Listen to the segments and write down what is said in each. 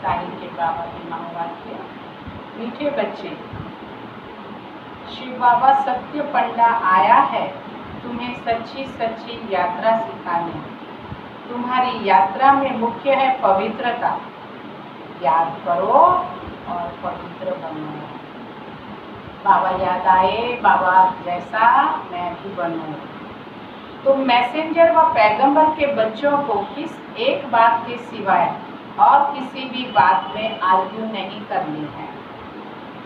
साहिल के बाबा के महावाक्य। मीठे बच्चे, शिव बाबा सत्य पंडा आया है तुम्हें सच्ची सच्ची यात्रा सिखाने। तुम्हारी यात्रा में मुख्य है पवित्रता। याद करो और पवित्र बनो। बाबा याद आए, बाबा जैसा मैं भी बनूं। तुम मैसेंजर व पैगंबर के बच्चों को किस एक बात के सिवाय और किसी भी बात में आर्ग्यू नहीं करनी है।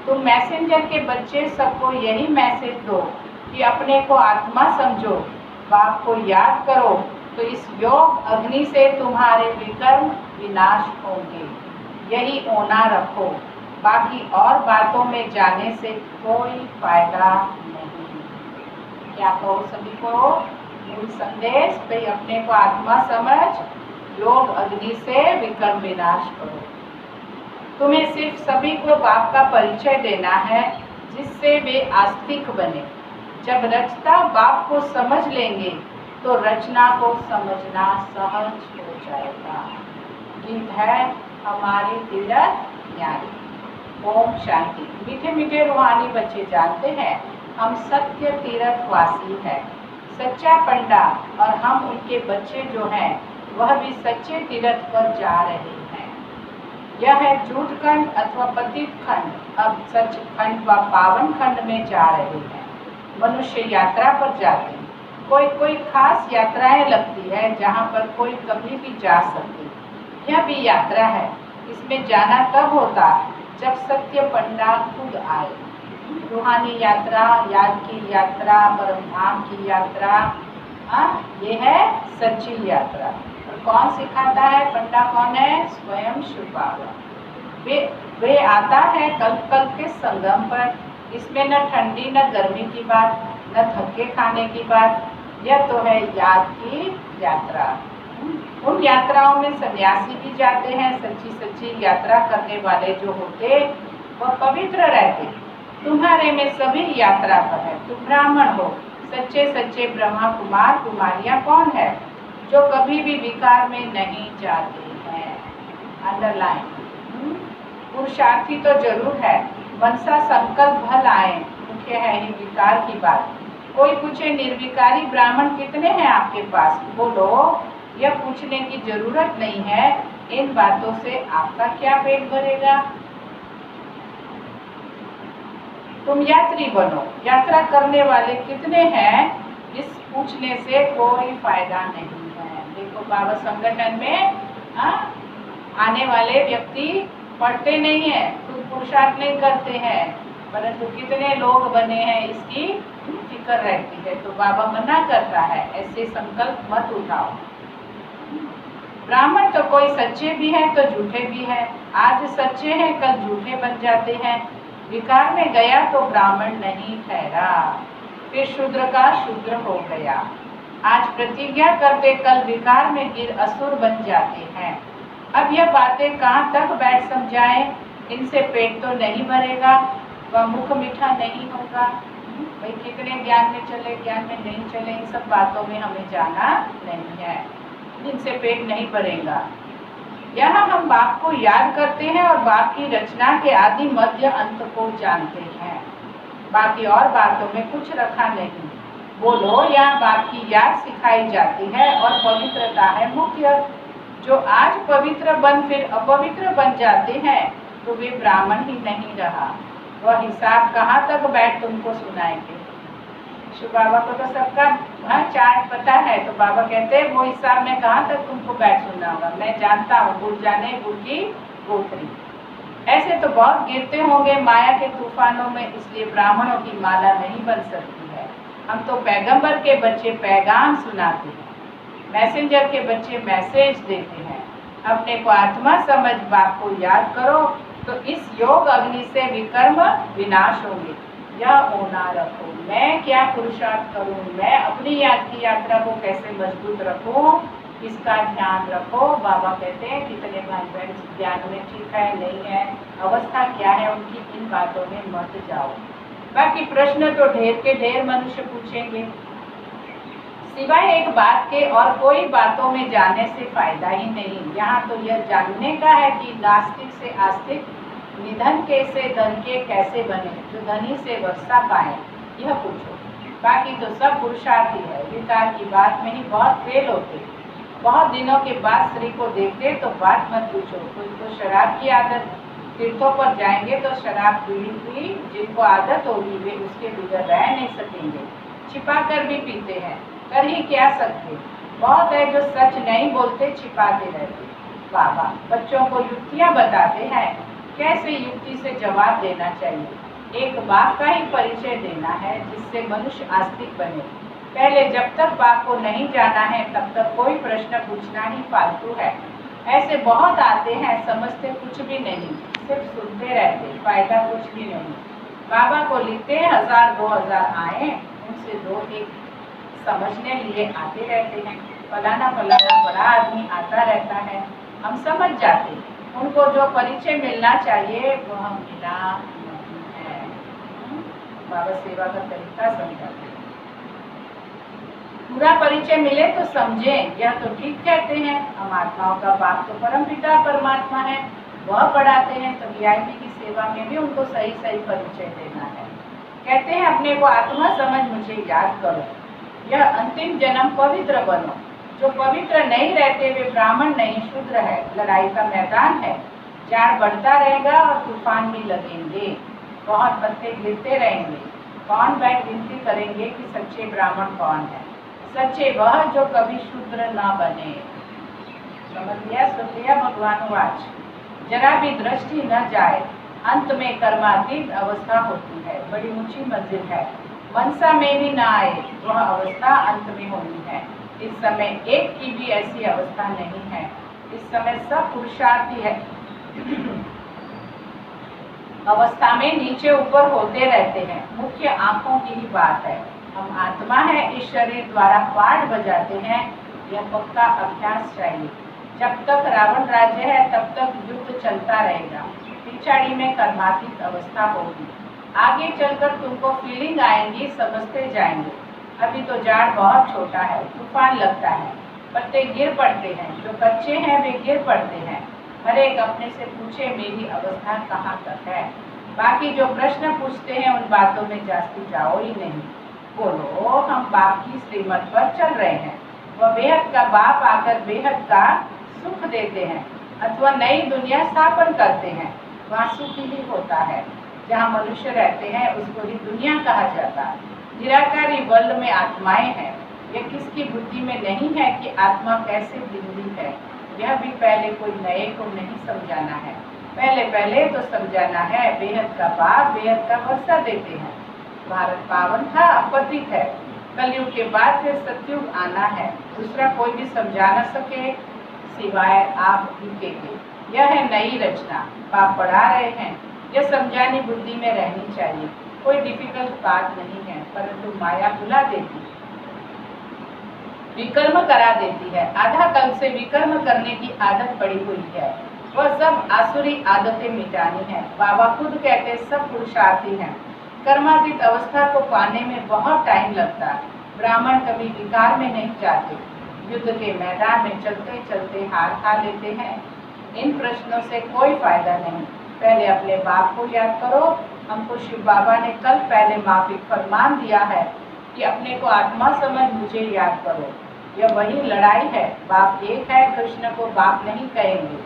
तुम मैसेंजर के बच्चे सबको यही मैसेज दो कि अपने को आत्मा समझो, बाप को याद करो, तो इस योग अग्नि से तुम्हारे विकर्म विनाश होंगे। यही ओना रखो, बाकी और बातों में जाने से कोई फायदा नहीं। क्या कहो सभी को? मूल संदेश पे अपने को आत्मा समझ, योग अग्नि से विकर्म विनाश करो। तुम्हें सिर्फ सभी को बाप का परिचय देना है जिससे वे आस्तिक बने। जब रचता बाप को समझ लेंगे तो रचना को समझना सहज हो जाएगा। गीत है हमारे तीरथ यारी। ओम शांति। मीठे मीठे रूहानी बच्चे जानते हैं हम सत्य तीर्थ वासी हैं। सच्चा पंडा और हम उनके बच्चे जो हैं वह भी सच्चे तीर्थ पर जा रहे हैं। यह है झूठ खंड अथवा पतित खंड। अब सच खंड व पावन खंड में जा रहे हैं। मनुष्य यात्रा पर जाते हैं। कोई कोई खास यात्राएं लगती है जहाँ पर कोई कभी भी जा सके। यह भी यात्रा है। इसमें जाना तब होता जब सत्य पंडा खुद आए। रूहानी यात्रा, याद की यात्रा, परम धाम की यात्रा, ये है सच्ची यात्रा। और कौन सिखाता है? पंडा कौन है? स्वयं शिव बाबा। वे आता है कल्प कल्प के संगम पर। इसमें न ठंडी न गर्मी की बात, न धक्के खाने की बात। यह तो है याद की यात्रा। उन यात्राओं में सन्यासी भी जाते हैं। सच्ची सच्ची यात्रा करने वाले जो होते वह पवित्र रहते। तुम्हारे में सभी यात्रा पर है। तुम ब्राह्मण हो। सच्चे सच्चे ब्रह्मा कुमार कुमारियां कौन है? जो कभी भी विकार में नहीं जाते हैं। अंडरलाइन। पुरुषार्थी तो जरूर है। मनसा संकल्प भल आए, मुख्य है ही विकार की बात। कोई पूछे निर्विकारी ब्राह्मण कितने हैं आपके पास? बोलो, यह पूछने की जरूरत नहीं है। इन बातों से आपका क्या पेट भरेगा? तुम यात्री बनो। यात्रा करने वाले कितने हैं? इस पूछने से कोई फायदा नहीं है। देखो बाबा संगठन में आने वाले व्यक्ति पढ़ते नहीं है, खुद पुरुषार्थ नहीं करते हैं, परंतु कितने लोग बने हैं इसकी फिक्र रहती है। तो बाबा मना करता है ऐसे संकल्प मत उठाओ। ब्राह्मण तो कोई सच्चे भी हैं तो झूठे भी हैं। आज सच्चे हैं कल झूठे बन जाते हैं। विकार में गया तो ब्राह्मण नहीं ठहरा, फिर शूद्र का शूद्र हो गया। आज प्रतिज्ञा करते कल विकार में गिर असुर बन जाते हैं। अब यह बातें कहाँ तक बैठ समझाएं? इनसे पेट तो नहीं भरेगा व मुख मीठा नहीं होगा। भाई कितने ज्ञान में चले, ज्ञान में नहीं चले, इन सब बातों में हमें जाना नहीं है। इनसे पेट नहीं भरेगा। यहाँ हम बाप को याद करते हैं और बाप की रचना के आदि मध्य अंत को जानते हैं। बाकी और बातों में कुछ रखा नहीं। बोलो, यहाँ बाप की याद सिखाई जाती है और पवित्रता है मुख्य। जो आज पवित्र बन फिर अपवित्र बन जाते हैं तो वे ब्राह्मण ही नहीं रहा। वह हिसाब कहाँ तक बैठ तुमको सुनाएंगे? शिव बाबा को तो सबका चार्ट पता है। तो बाबा कहते हैं वो हिसाब में कहाँ तक तुमको बैठ सुनना होगा। मैं जानता हूँ, गुड़ जाने गुड़ की गोत्री। ऐसे तो बहुत गिरते होंगे माया के तूफानों में, इसलिए ब्राह्मणों की माला नहीं बन सकती है। हम तो पैगंबर के बच्चे पैगाम सुनाते हैं, मैसेंजर के बच्चे मैसेज देते हैं। अपने को आत्मा समझ बाप को याद करो तो इस योग अग्नि से विकर्म विनाश होंगे। यह ओना रखो, मैं क्या पुरुषार्थ करूं, मैं अपनी याद की यात्रा को कैसे मजबूत रखूं, इसका ध्यान रखो। बाबा कहते हैं कितने भाई बहन ज्ञान में ठीक है नहीं है, अवस्था क्या है उनकी, इन बातों में मत जाओ। बाकी प्रश्न तो ढेर के ढेर मनुष्य पूछेंगे। सिवाय एक बात के और कोई बातों में जाने से फायदा ही नहीं। यहाँ तो यह जानने का है कि नास्तिक से आस्तिक, निधन के से धन के कैसे बने, जो धनी से वर्षा पाए, यह पूछो। बाकी तो सब पुरुषार्थी है। विकार की बात में ही बहुत फेल होते। बहुत दिनों के बाद स्त्री को देखते तो बात मत पूछो। कोई को शराब की आदत, तीर्थों पर जाएंगे तो शराब पीड़ी, जिनको आदत होगी वे उसके बगैर रह नहीं सकेंगे। छिपा कर भी पीते हैं, कर ही क्या सकते। बहुत है जो सच नहीं बोलते, छिपाते रहते। बाबा बच्चों को युक्तियाँ बताते हैं, कैसे युक्ति से जवाब देना चाहिए। एक बाप का ही परिचय देना है जिससे मनुष्य आस्तिक बने। पहले जब तक बाप को नहीं जाना है तब तक कोई प्रश्न पूछना ही फालतू है। ऐसे बहुत आते हैं, समझते कुछ भी नहीं, सिर्फ सुनते रहते, फायदा कुछ भी नहीं। बाबा को लिखते 1000-2000 आए, उनसे 2-1 समझने लिए आते रहते हैं। फलाना फलाना बड़ा आदमी आता रहता है, हम समझ जाते। उनको जो परिचय मिलना चाहिए वह मिला नहीं है। बाबा सेवा का तरीका समझाते। पूरा परिचय मिले तो समझें, यह तो ठीक कहते हैं। हम आत्माओं का बाप तो परमपिता परमात्मा है, वह पढ़ाते हैं, तो वीआईपी की सेवा में भी उनको सही सही परिचय देना है। कहते हैं अपने को आत्मा समझ मुझे याद करो, यह अंतिम जन्म पवित्र बनो। जो पवित्र नहीं रहते वे ब्राह्मण नहीं शूद्र है। लड़ाई का मैदान है, जाड़ बढ़ता रहेगा और तूफान भी लगेंगे, बहुत पत्ते गिरते रहेंगे। कौन बैठ गिनती करेंगे कि सच्चे ब्राह्मण कौन है। सच्चे वह जो कभी शूद्र ना बने। समझ लिया? सुन लिया? भगवान वाच जरा भी दृष्टि न जाए, अंत में कर्मातीत अवस्था होती है, बड़ी ऊंची मंजिल है। मनसा में भी न आए वह अवस्था अंत में होनी है। इस समय एक की भी ऐसी अवस्था नहीं है। इस समय सब पुरुषार्थी है। अवस्था में नीचे ऊपर होते रहते हैं, मुख्य आंखों की ही बात है। हम आत्मा है, इस शरीर द्वारा पाठ बजाते हैं, यह पक्का अभ्यास चाहिए। जब तक रावण राज्य है तब तक युद्ध चलता रहेगा। पिछाड़ी में कर्मातीत अवस्था होगी। आगे चलकर तुमको फीलिंग आएंगी, समझते जाएंगे। अभी तो जाड़ बहुत छोटा है, तूफान लगता है, पत्ते गिर पड़ते हैं। जो कच्चे हैं वे गिर पड़ते हैं। हर एक अपने से पूछे मेरी अवस्था कहाँ तक है। बाकी जो प्रश्न पूछते हैं उन बातों में जास्ती जाओ ही नहीं। बोलो हम बाप की श्रीमत पर चल रहे हैं। वह बेहद का बाप आकर बेहद का सुख देते हैं अथवा नई दुनिया स्थापन करते हैं। वहाँ सुख ही होता है। जहाँ मनुष्य रहते हैं उसको ही दुनिया कहा जाता है। निराकारी वर्ल्ड में आत्माएं हैं। यह किसकी बुद्धि में नहीं है कि आत्मा कैसे दिल्ली है। यह भी पहले कोई नए को नहीं समझाना है। पहले तो समझाना है बेहद का बाप बेहद का वर्षा देते हैं। भारत पावन था, अपतित है। कलयुग के बाद फिर सतयुग आना है। दूसरा कोई भी समझा न सके सिवाय आप ही के। यह है नई रचना, बाप पढ़ा रहे हैं। यह समझानी बुद्धि में रहनी चाहिए। कोई डिफिकल्ट बात नहीं है, परंतु माया भुला देती, विकर्म करा देती है। आधा कल से विकर्म करने की आदत पड़ी हुई है। वह सब आसुरी आदतें मिटानी है। बाबा खुद कहते सब पुरुषार्थी हैं। कर्मातीत अवस्था को पाने में बहुत टाइम लगता है। ब्राह्मण कभी विकार में नहीं जाते। युद्ध के मैदान में चलते चलते हार खा लेते हैं। इन प्रश्नों से कोई फायदा नहीं। पहले अपने बाप को याद करो। हमको शिव बाबा ने कल पहले माफी फरमान दिया है कि अपने को आत्मा समझ मुझे याद करो। यह वही लड़ाई है। बाप एक है, कृष्ण को बाप नहीं कहेंगे।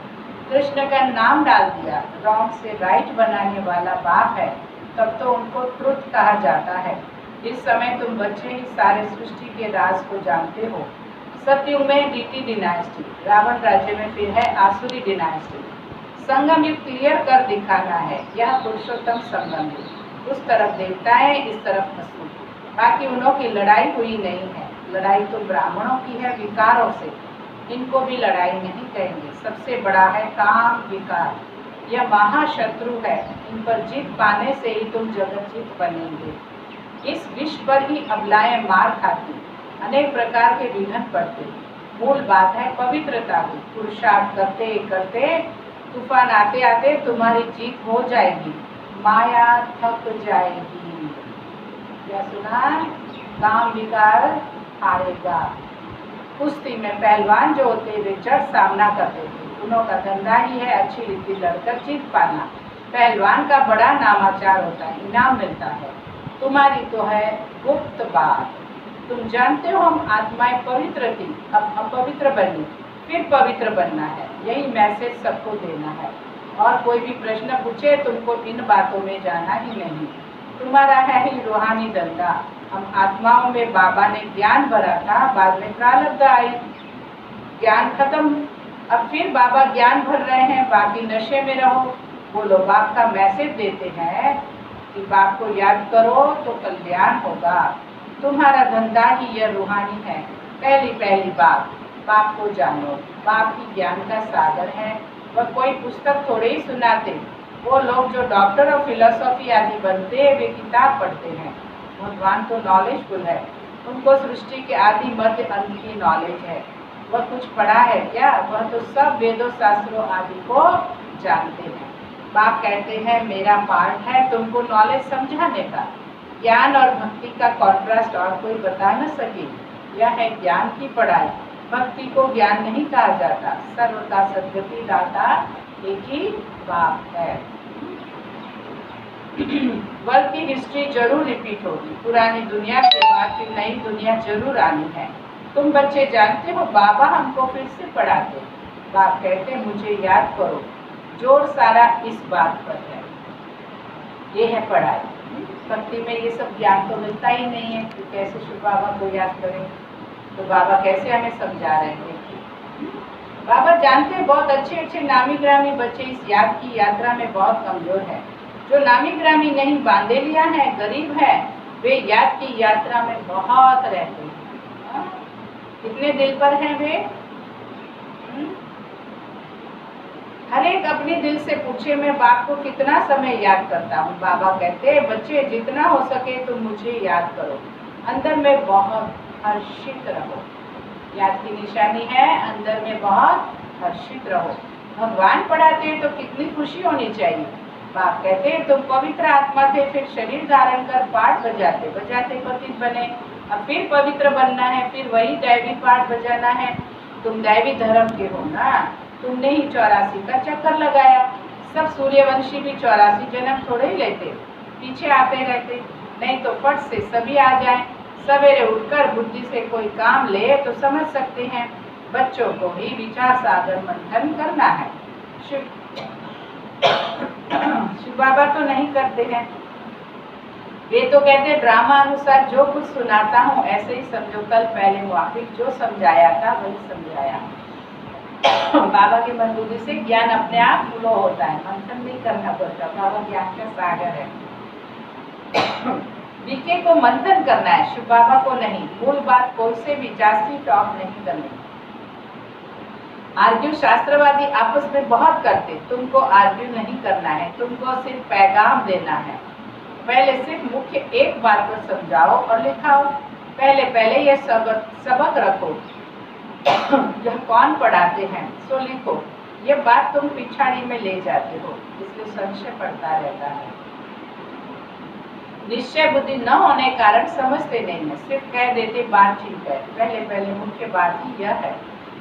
कृष्ण का नाम डाल दिया, रॉन्ग से राइट बनाने वाला बाप है, तब तो उनको ट्रुथ कहा जाता है। इस समय तुम बच्चे ही सारे सृष्टि के राज को जानते हो। सतयुग में डीटी डिनाइस्टी, रावण राज्य में फिर है आसुरी डिनाइस्टी। संगम युग क्लियर कर दिखाना है। यह पुरुषोत्तम संगम युग। उस तरफ देवताएं, इस तरफ असुर। बाकी उन्हों की लड़ाई हुई नहीं है। लड़ाई तो ब्राह्मणों की है विकारों से। इनको भी लड़ाई नहीं कहेंगे। सबसे बड़ा है काम विकार। यह महाशत्रु है। इन पर जीत पाने से ही तुम जगतजीत बनेंगे। इस विष पर ही अबलाएं मार खाती, अनेक प्रकार के विघ्न पड़ते। मूल बात है पवित्रता की। पुरुषार्थ करते करते तूफान आते आते तुम्हारी जीत हो जाएगी। माया थक जाएगी। क्या सुना? काम विकार हारेगा। कुश्ती में पहलवान जो होते वे जड़ सामना करते थे। उन्हों का धंधा ही है अच्छी रीति लड़कर जीत पाना। पहलवान का बड़ा नामाचार होता है, इनाम मिलता है। तुम्हारी तो है गुप्त बात। तुम जानते हो हम आत्माएं पवित्र थी, अब अपवित्र बनी, फिर पवित्र बनना है। यही मैसेज सबको देना है। और कोई भी प्रश्न पूछे तुमको इन बातों में जाना ही नहीं। तुम्हारा है ही रूहानी धंधा। हम आत्माओं में बाबा ने ज्ञान भरा था, बाद में प्रारब्ध आई, ज्ञान खत्म। अब फिर बाबा ज्ञान भर रहे हैं, बाकी नशे में रहो। बोलो बाप का मैसेज देते हैं कि बाप को याद करो तो कल्याण होगा। तुम्हारा धंधा ही यह रूहानी है। पहली बात, बाप को जानो। बाप ही ज्ञान का सागर है। वह कोई पुस्तक थोड़े ही सुनाते। वो लोग जो डॉक्टर और फिलोसॉफी आदि बनते हैं वे किताब पढ़ते हैं। भगवान तो नॉलेजफुल है। उनको सृष्टि के आदि मध्य अंत की नॉलेज है। वह कुछ पढ़ा है क्या? वह तो सब वेदों शास्त्रों आदि को जानते हैं। बाप कहते हैं मेरा पार्ट है तुमको नॉलेज समझाने का। ज्ञान और भक्ति का कॉन्ट्रास्ट और कोई बता न सके। यह है ज्ञान की पढ़ाई। भक्ति को ज्ञान नहीं कहा जाता। सर्वदा सद्गति दाता एक ही बाप है। वर्ल्ड की हिस्ट्री जरूर रिपीट होगी। पुरानी दुनिया के बाद फिर नई दुनिया जरूर आनी है। तुम बच्चे जानते हो बाबा हमको फिर से पढ़ाते। बाप कहते मुझे याद करो। जोर सारा इस बात पर है। ये है पढ़ाई। भक्ति में ये सब ज्ञान तो मिलता ही नहीं है कि कैसे शिव बाबा को याद करें। तो बाबा कैसे हमें समझा रहे हैं कि बाबा जानते हैं बहुत अच्छे नामी ग्रामी बच्चे इस याद की यात्रा में बहुत कमजोर है। जो नामी ग्रामी नहीं बांधे लिया है, गरीब है, वे याद की यात्रा में बहुत रहते हैं। कितने दिल पर हैं वे? हर एक अपने दिल से पूछे मैं बाप को कितना समय याद करता हूँ। बाबा कहते हैं बच्चे जितना हो सके तुम मुझे याद करो। अंदर में बहुत हर्षित रहो। याद की निशानी है अंदर में बहुत हर्षित रहो। भगवान पढ़ाते हैं तो कितनी खुशी होनी चाहिए। बाप कहते हैं तुम पवित्र आत्मा थे, फिर शरीर धारण कर पाठ बजाते पतित बने। अब फिर पवित्र बनना है, फिर वही दैवी पाठ बजाना है। तुम दैवी धर्म के हो ना। तुमने ही 84 का चक्कर लगाया। सब सूर्यवंशी भी 84 जन्म थोड़े ही लेते, पीछे आते रहते। नहीं तो फट से सभी आ जाए। सवेरे उठकर बुद्धि से कोई काम ले तो समझ सकते हैं। बच्चों को ही विचार सागर मंथन करना है। शिव बाबा तो नहीं करते हैं। वे तो कहते ड्रामा अनुसार जो कुछ सुनाता हूँ ऐसे ही समझो। कल पहले मुआफिक जो समझाया था वही समझाया। बाबा की मंजूरी से ज्ञान अपने आप फ्लो होता है, मंथन नहीं करना पड़ता। बाबा ज्ञान का सागर है। बीके को मंथन करना है, शिव बाबा को नहीं। मूल बात कोई से भी जास्ती टॉक नहीं करनी। आर्ग्यू शास्त्रवादी आपस में बहुत करते। तुमको आर्ग्यू नहीं करना है, तुमको सिर्फ पैगाम देना है। पहले सिर्फ मुख्य एक बात को समझाओ और लिखाओ। पहले ये सबक रखो। यह कौन पढ़ाते हैं सो लिखो। ये बात तुम पिछाड़ी में ले जाते हो, इसलिए संशय पड़ता रहता है। निश्चय बुद्धि न होने कारण समझते नहीं है, सिर्फ कह देते बात ठीक है। पहले मुख्य बात ही यह है।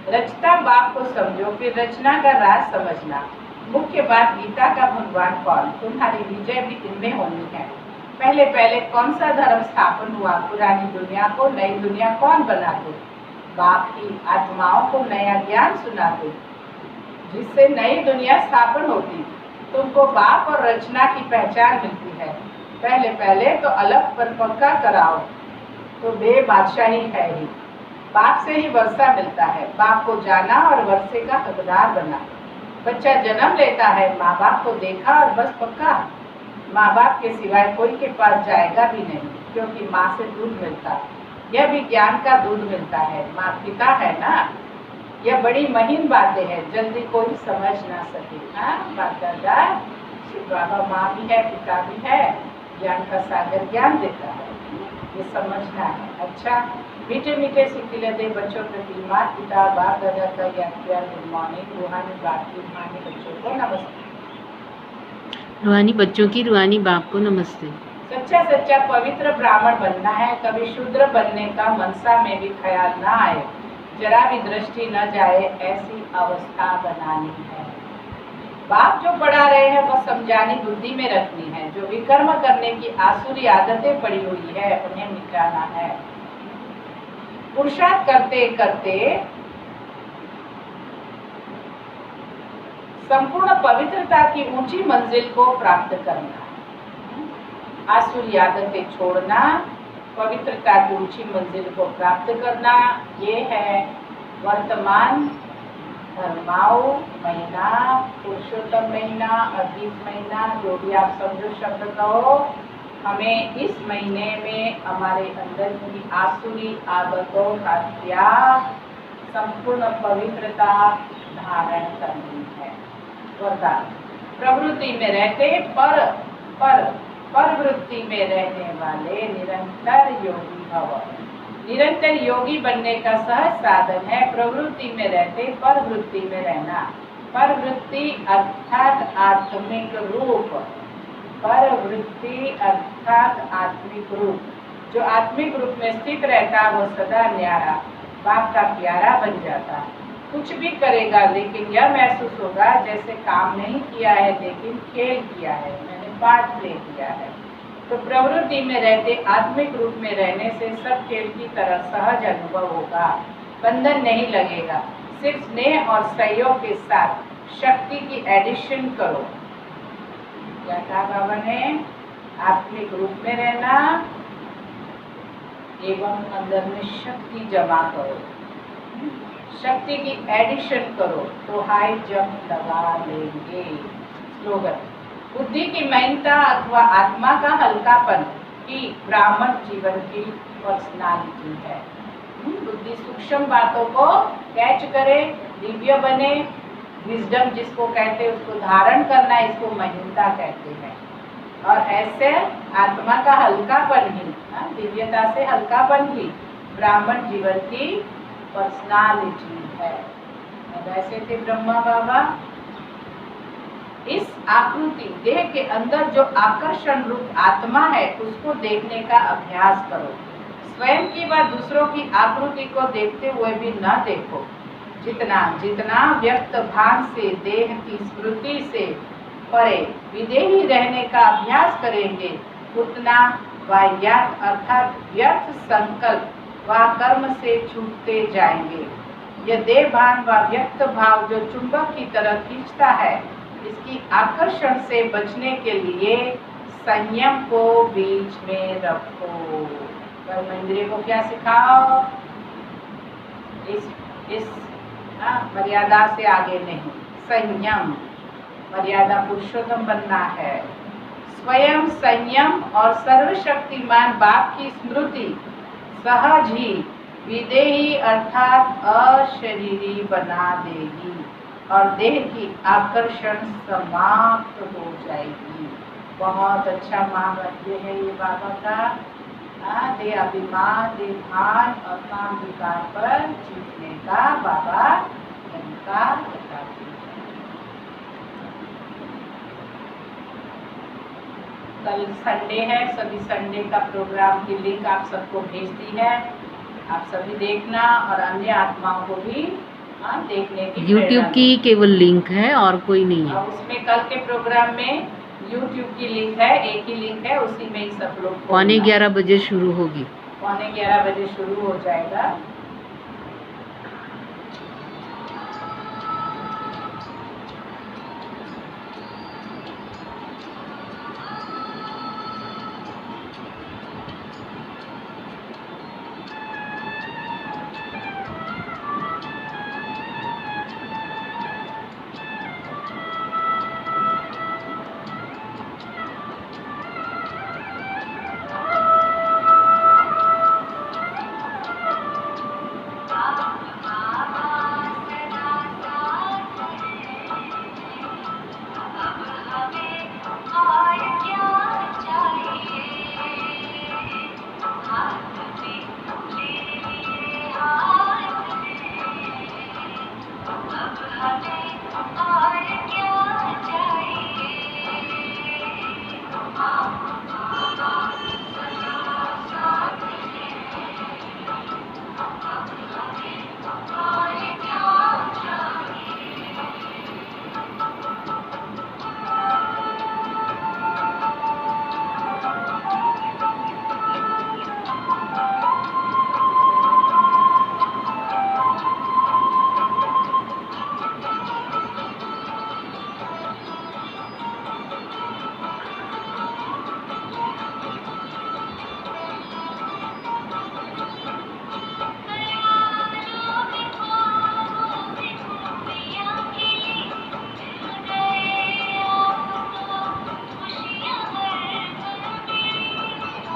रचता बाप को समझो, फिर रचना का राज समझना। मुख्य बात गीता का भगवान कौन, तुम्हारी विजय भी इनमें होनी है। पहले कौन सा धर्म स्थापन हुआ? पुरानी दुनिया को नई दुनिया कौन बनाते? बाप ही आत्माओं को नया ज्ञान सुनाते, जिससे नई दुनिया स्थापन होती। तुमको बाप और रचना की पहचान मिलती है। पहले तो अलग पर पक्का कराओ तो बे बादशाही है ही। बाप से ही वर्षा मिलता है। बाप को जाना और वर्षे का हकदार बना। बच्चा जन्म लेता है, माँ बाप को देखा और बस पक्का। माँ बाप के सिवाय कोई के पास जाएगा भी नहीं, क्योंकि माँ से दूध मिलता। यह भी ज्ञान का दूध मिलता है। माँ पिता है ना। यह बड़ी महीन बातें हैं, जल्दी कोई समझ ना सके। हाँ, बात बाबा माँ भी है, पिता भी है। ज्ञान का सागर ज्ञान देता है, ये समझना है। अच्छा, मीठे मीठे सिक्के दे बच्चों प्रति माता पिता बाप दादा का याद। Good morning. रूहानी बाप की रूहानी बच्चों को नमस्ते। रूहानी बच्चों की रूहानी बाप को नमस्ते। सच्चा सच्चा पवित्र ब्राह्मण बनना है, कभी शूद्र बनने का मनसा में भी ख्याल ना आए, जरा भी दृष्टि न जाए, ऐसी अवस्था बनानी है। बाप जो पढ़ा रहे हैं वह समझानी बुद्धि में रखनी है। जो विकर्म करने की आसुरी आदतें पड़ी हुई है उन्हें मिटाना है। पुरुषार्थ करते करते संपूर्ण पवित्रता की ऊंची मंजिल को प्राप्त करना, आसुरी आदतें छोड़ना, पवित्रता की ऊंची मंजिल को प्राप्त करना, ये है वर्तमान धर्माओ महीना, पुरुषोत्तम महीना, अद्वित महीना, जो भी आप समझो शब्द कहो। हमें इस महीने में हमारे अंदर की आसुरी आदतों का त्याग, संपूर्ण पवित्रता धारण करनी है। वरदान, प्रवृत्ति में रहते पर वृत्ति में रहने वाले निरंतर योगी भव। निरंतर योगी बनने का सहज साधन है प्रवृत्ति में रहते पर वृत्ति में रहना। पर वृत्ति अर्थात आत्मिक रूप, पर वृत्ति अर्थात आत्मिक रूप। जो आत्मिक रूप में स्थित रहता है वो सदा न्यारा, बाप का प्यारा बन जाता है। कुछ भी करेगा लेकिन यह महसूस होगा जैसे काम नहीं किया है लेकिन खेल किया है, मैंने पार्ट प्ले किया है। तो प्रवृत्ति में रहते आत्मिक रूप में रहने से सब खेल की तरह सहज अनुभव होगा, बंधन नहीं लगेगा। सिर्फ स्नेह और सहयोग के साथ शक्ति की एडिशन करो। क्या कहा बाबा ने? आत्मिक रूप में रहना एवं अंदर में शक्ति जमा करो, शक्ति की एडिशन करो तो हाई जंप लगा लेंगे। स्लोगन, बुद्धि की महीनता अथवा आत्मा का हल्कापन ही ब्राह्मण जीवन की पर्सनालिटी है। बुद्धि सूक्ष्म बातों को कैच करे, दिव्य बने, विजडम जिसको कहते हैं उसको धारण करना, इसको महीनता कहते हैं। और ऐसे आत्मा का हल्कापन ही, दिव्यता से हल्कापन ही ब्राह्मण जीवन की पर्सनालिटी है। वैसे थे ब्रह्मा बाबा। इस आकृति देह के अंदर जो आकर्षण रूप आत्मा है उसको देखने का अभ्यास करो। स्वयं की व दूसरों की आकृति को देखते हुए भी न देखो। जितना जितना व्यक्त भान से, देह की स्मृति से परे विदेही रहने का अभ्यास करेंगे, उतना वाह्यात अर्थात व्यर्थ संकल्प व कर्म से छूटते जाएंगे। यह देह भान व व्यक्त भाव जो चुंबक की तरह खींचता है, इसकी आकर्षण से बचने के लिए संयम को बीच में रखो। कर्म इंद्रिय को क्या सिखाओ? इस मर्यादा से आगे नहीं, संयम। मर्यादा पुरुषोत्तम बनना है। स्वयं संयम और सर्वशक्तिमान बाप की स्मृति सहज ही विदेही अर्थात अशरीरी बना देगी और देह की आकर्षण समाप्त हो जाएगी। बहुत अच्छा महावाक्य है ये बाबा का। देह अभिमान, देह भान और काम विकार पर जीतने का बाबा इनका बताते हैं। कल संडे है, सभी संडे का प्रोग्राम की लिंक आप सबको भेज दी है। आप सभी देखना और अन्य आत्माओं को भी देखने की YouTube की केवल लिंक है और कोई नहीं है। उसमें कल के प्रोग्राम में YouTube की लिंक है, एक ही लिंक है, उसी में ही सब लोग 11:15 बजे शुरू होगी। 11:15 बजे शुरू हो जाएगा।